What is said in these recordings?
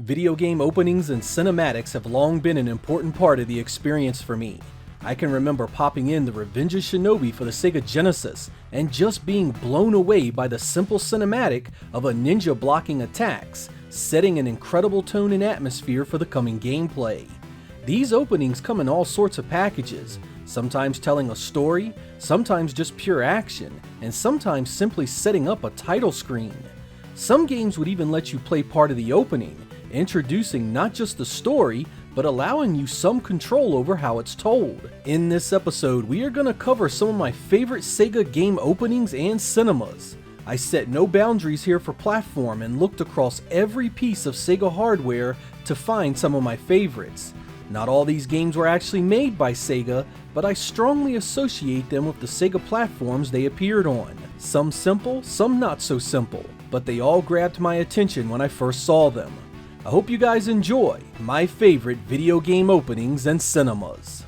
Video game openings and cinematics have long been an important part of the experience for me. I can remember popping in the Revenge of Shinobi for the Sega Genesis and just being blown away by the simple cinematic of a ninja blocking attacks, setting an incredible tone and atmosphere for the coming gameplay. These openings come in all sorts of packages, sometimes telling a story, sometimes just pure action, and sometimes simply setting up a title screen. Some games would even let you play part of the opening, introducing not just the story, but allowing you some control over how it's told. In this episode, we are going to cover some of my favorite Sega game openings and cinemas. I set no boundaries here for platform and looked across every piece of Sega hardware to find some of my favorites. Not all these games were actually made by Sega, but I strongly associate them with the Sega platforms they appeared on. Some simple, some not so simple, but they all grabbed my attention when I first saw them. I hope you guys enjoy my favorite video game openings and cinemas.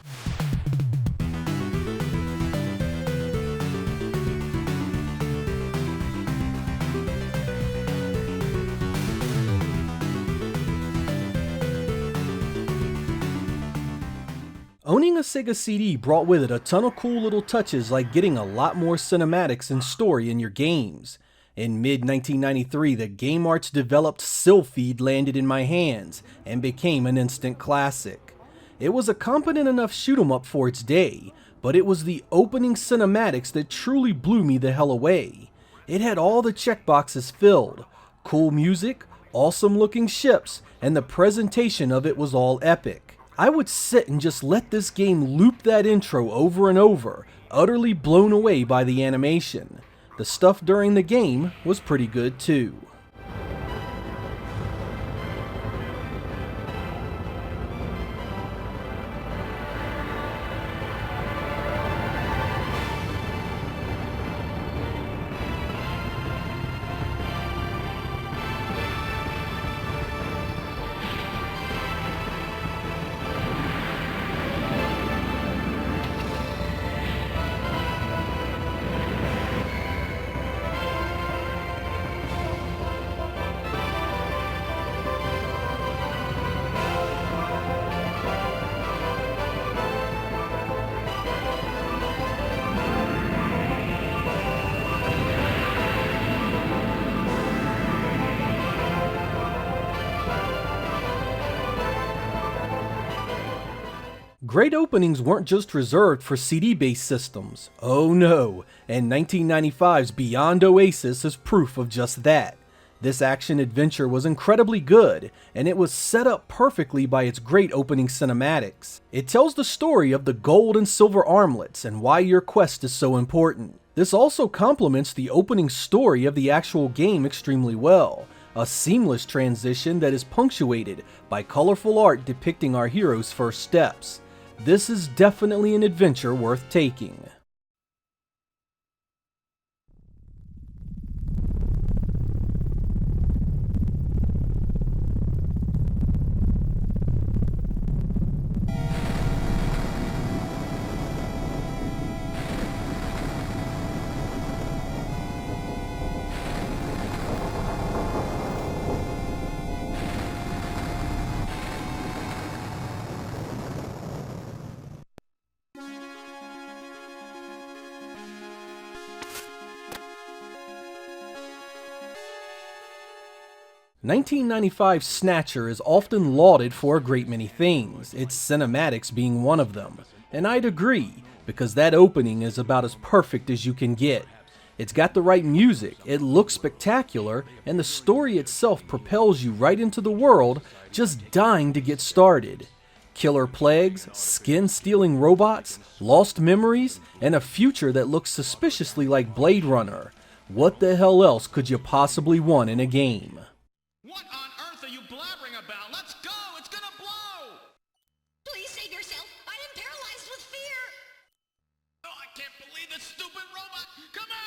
Owning a Sega CD brought with it a ton of cool little touches like getting a lot more cinematics and story in your games. In mid-1993, the Game Arts developed Sylpheed landed in my hands and became an instant classic. It was a competent enough shoot-'em-up for its day, but it was the opening cinematics that truly blew me the hell away. It had all the checkboxes filled, cool music, awesome looking ships, and the presentation of it was all epic. I would sit and just let this game loop that intro over and over, utterly blown away by the animation. The stuff during the game was pretty good too. Great openings weren't just reserved for CD-based systems. Oh no, and 1995's Beyond Oasis is proof of just that. This action-adventure was incredibly good, and it was set up perfectly by its great opening cinematics. It tells the story of the gold and silver armlets and why your quest is so important. This also complements the opening story of the actual game extremely well, a seamless transition that is punctuated by colorful art depicting our hero's first steps. This is definitely an adventure worth taking. "1995's Snatcher is often lauded for a great many things, its cinematics being one of them. And I'd agree, because that opening is about as perfect as you can get. It's got the right music, it looks spectacular, and the story itself propels you right into the world, just dying to get started. Killer plagues, skin-stealing robots, lost memories, and a future that looks suspiciously like Blade Runner. What the hell else could you possibly want in a game?" What on earth are you blabbering about? Let's go! It's gonna blow! Please save yourself! I am paralyzed with fear! Oh, I can't believe this stupid robot! Come on!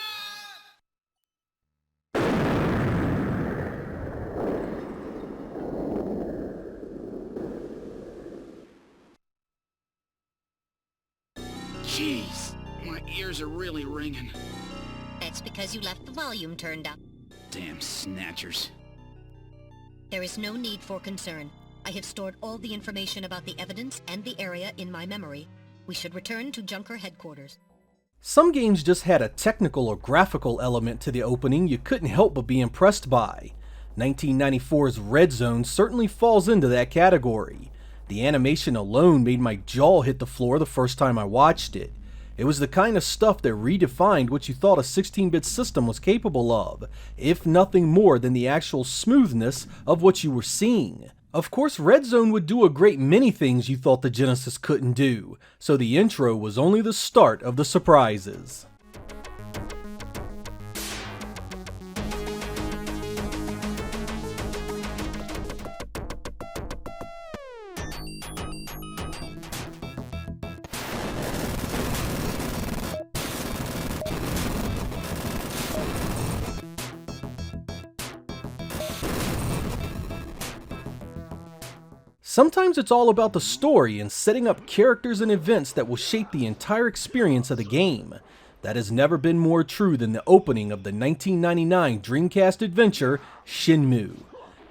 Jeez, my ears are really ringing. That's because you left the volume turned up. Damn snatchers. There is no need for concern. I have stored all the information about the evidence and the area in my memory. We should return to Junker headquarters. Some games just had a technical or graphical element to the opening you couldn't help but be impressed by. 1994's Red Zone certainly falls into that category. The animation alone made my jaw hit the floor the first time I watched it. It was the kind of stuff that redefined what you thought a 16-bit system was capable of, if nothing more than the actual smoothness of what you were seeing. Of course, Red Zone would do a great many things you thought the Genesis couldn't do, so the intro was only the start of the surprises. Sometimes it's all about the story and setting up characters and events that will shape the entire experience of the game. That has never been more true than the opening of the 1999 Dreamcast adventure, Shenmue.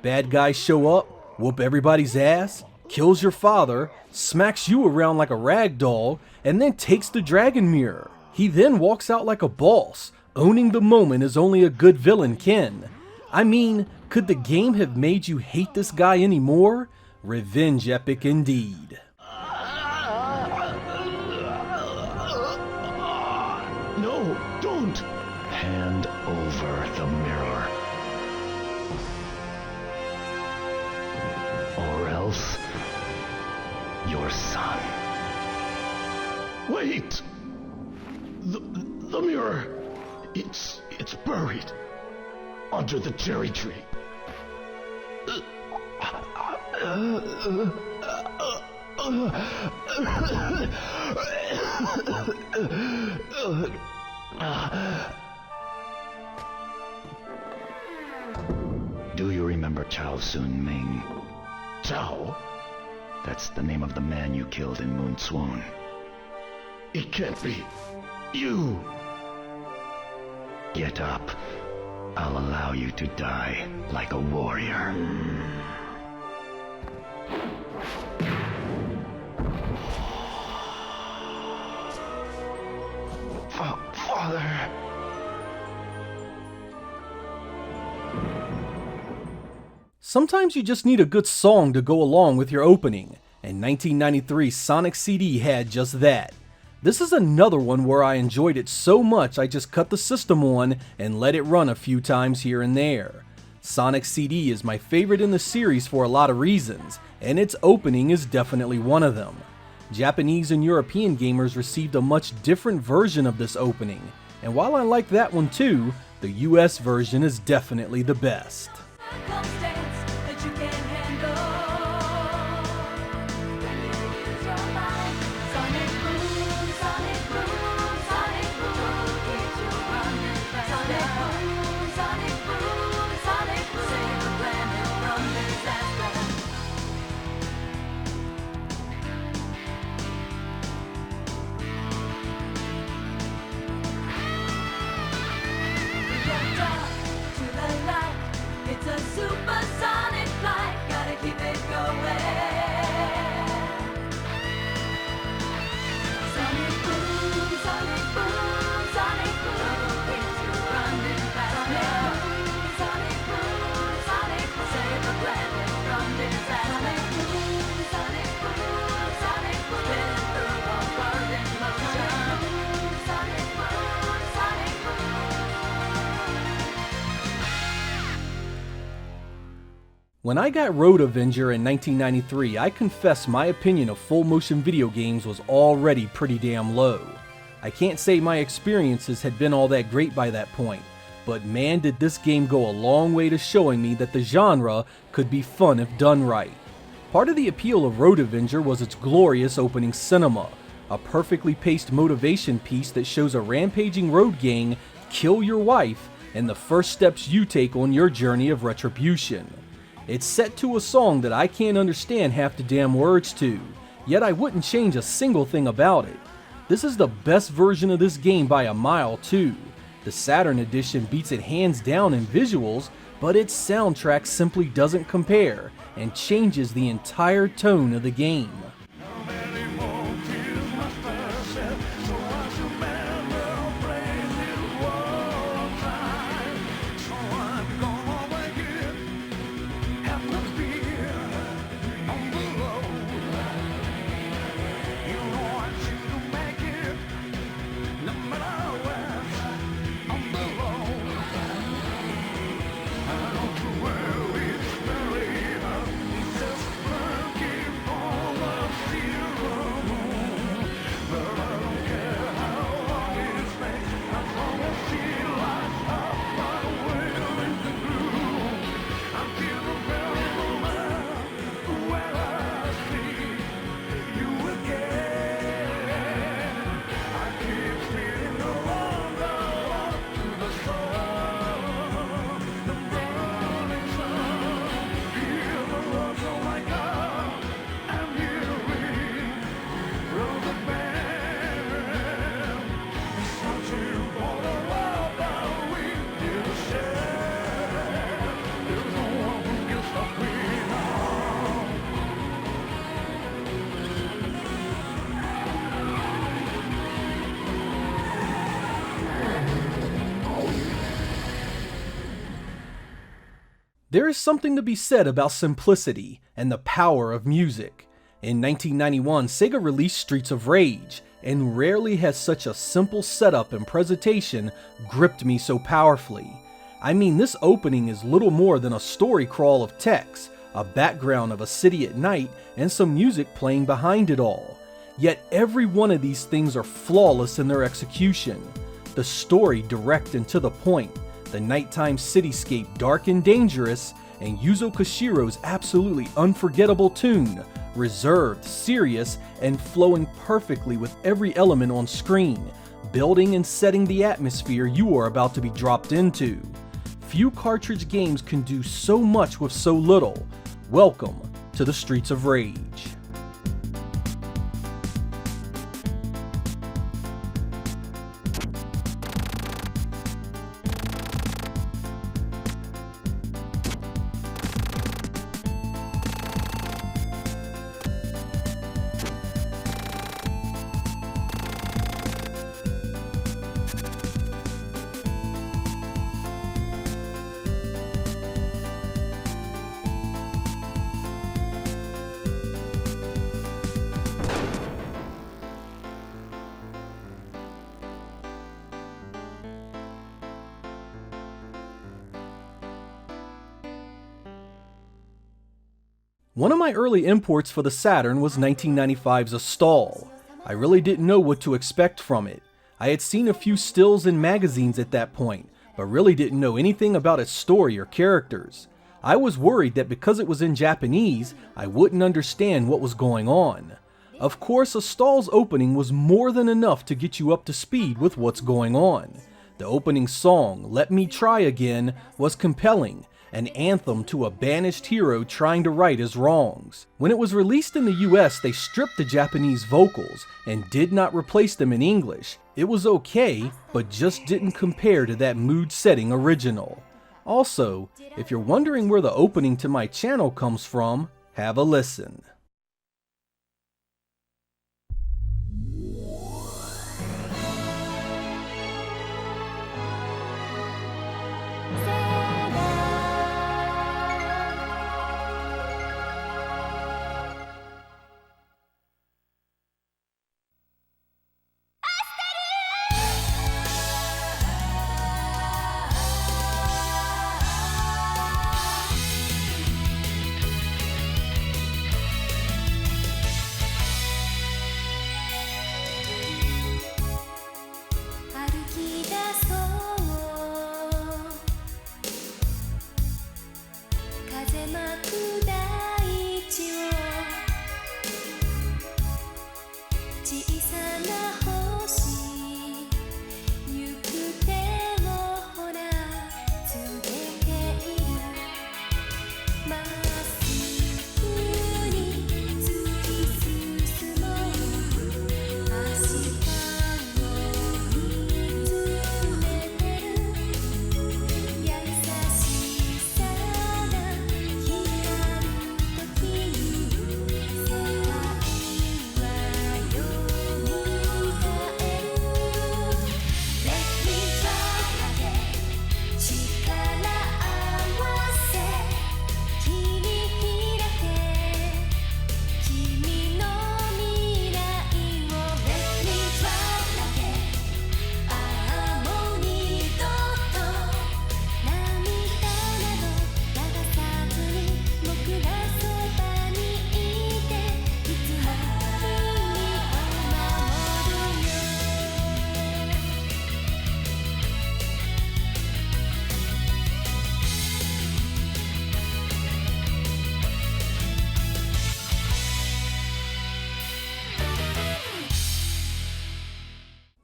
Bad guys show up, whoop everybody's ass, kills your father, smacks you around like a rag doll, and then takes the dragon mirror. He then walks out like a boss, owning the moment as only a good villain can. I mean, could the game have made you hate this guy anymore? Revenge epic indeed. No, don't! Hand over the mirror. Or else, your son. Wait! The mirror, it's buried under the cherry tree. Do you remember Chao Sun Ming? Chao? That's the name of the man you killed in Moon Swan. It can't be. You! Get up. I'll allow you to die like a warrior. Father. Sometimes you just need a good song to go along with your opening, and 1993's Sonic CD had just that. This is another one where I enjoyed it so much I just cut the system on and let it run a few times here and there. Sonic CD is my favorite in the series for a lot of reasons, and its opening is definitely one of them. Japanese and European gamers received a much different version of this opening, and while I like that one too, the US version is definitely the best. When I got Road Avenger in 1993, I confess my opinion of full-motion video games was already pretty damn low. I can't say my experiences had been all that great by that point, but man did this game go a long way to showing me that the genre could be fun if done right. Part of the appeal of Road Avenger was its glorious opening cinema, a perfectly paced motivation piece that shows a rampaging road gang kill your wife and the first steps you take on your journey of retribution. It's set to a song that I can't understand half the damn words to, yet I wouldn't change a single thing about it. This is the best version of this game by a mile too. The Saturn edition beats it hands down in visuals, but its soundtrack simply doesn't compare and changes the entire tone of the game. There is something to be said about simplicity and the power of music. In 1991, Sega released Streets of Rage, and rarely has such a simple setup and presentation gripped me so powerfully. I mean, this opening is little more than a story crawl of text, a background of a city at night, and some music playing behind it all. Yet every one of these things are flawless in their execution. The story direct and to the point, the nighttime cityscape dark and dangerous, and Yuzo Koshiro's absolutely unforgettable tune, reserved, serious, and flowing perfectly with every element on screen, building and setting the atmosphere you are about to be dropped into. Few cartridge games can do so much with so little. Welcome to the Streets of Rage. One of my early imports for the Saturn was 1995's Astal. I really didn't know what to expect from it. I had seen a few stills in magazines at that point, but really didn't know anything about its story or characters. I was worried that because it was in Japanese, I wouldn't understand what was going on. Of course, Astal's opening was more than enough to get you up to speed with what's going on. The opening song, Let Me Try Again, was compelling, an anthem to a banished hero trying to right his wrongs. When it was released in the US, they stripped the Japanese vocals and did not replace them in English. It was okay, but just didn't compare to that mood-setting original. Also, if you're wondering where the opening to my channel comes from, have a listen.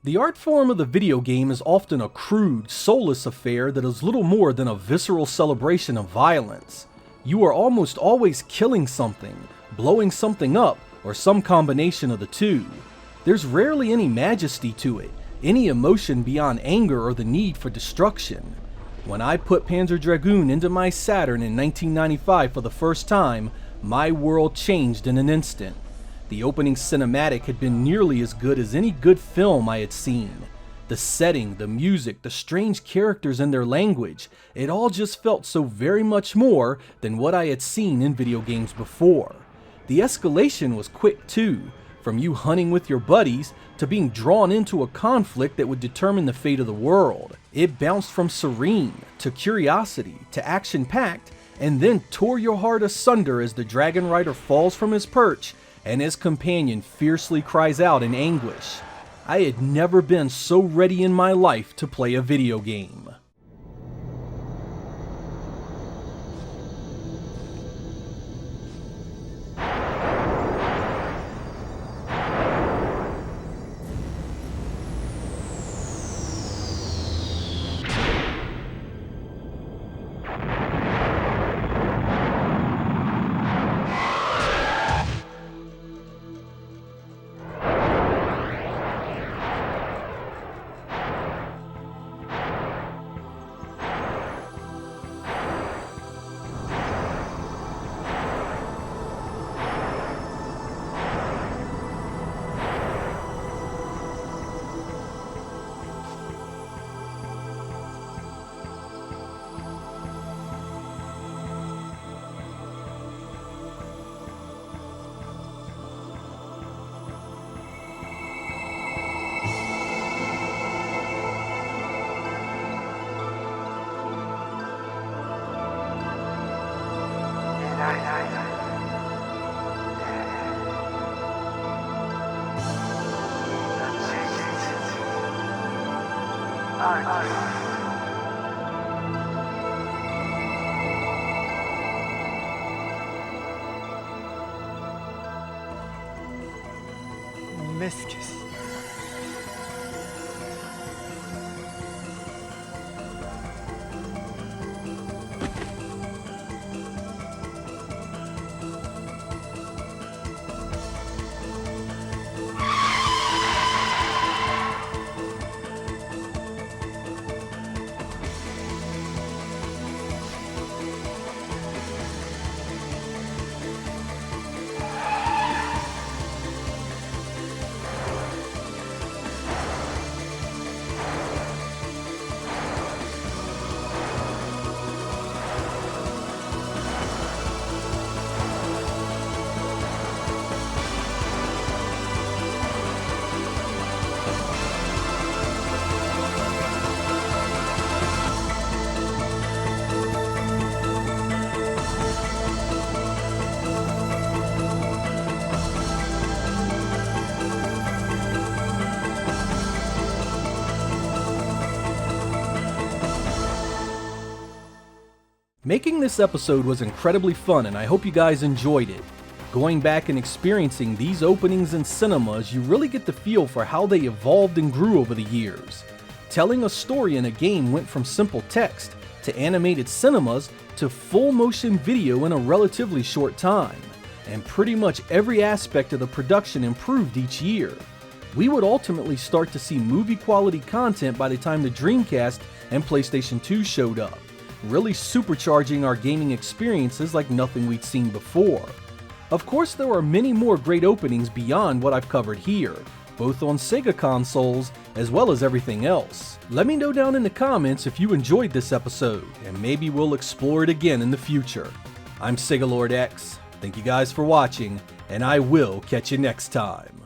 The art form of the video game is often a crude, soulless affair that is little more than a visceral celebration of violence. You are almost always killing something, blowing something up, or some combination of the two. There's rarely any majesty to it, any emotion beyond anger or the need for destruction. When I put Panzer Dragoon into my Saturn in 1995 for the first time, my world changed in an instant. The opening cinematic had been nearly as good as any good film I had seen. The setting, the music, the strange characters and their language, it all just felt so very much more than what I had seen in video games before. The escalation was quick too, from you hunting with your buddies to being drawn into a conflict that would determine the fate of the world. It bounced from serene to curiosity to action-packed, and then tore your heart asunder as the dragon rider falls from his perch and his companion fiercely cries out in anguish. I had never been so ready in my life to play a video game. Mesquis. Making this episode was incredibly fun and I hope you guys enjoyed it. Going back and experiencing these openings in cinemas, you really get the feel for how they evolved and grew over the years. Telling a story in a game went from simple text to animated cinemas to full motion video in a relatively short time, and pretty much every aspect of the production improved each year. We would ultimately start to see movie quality content by the time the Dreamcast and PlayStation 2 showed up, really supercharging our gaming experiences like nothing we'd seen before. Of course, there are many more great openings beyond what I've covered here, both on Sega consoles as well as everything else. Let me know down in the comments if you enjoyed this episode, and maybe we'll explore it again in the future. I'm Sega Lord X, thank you guys for watching, and I will catch you next time.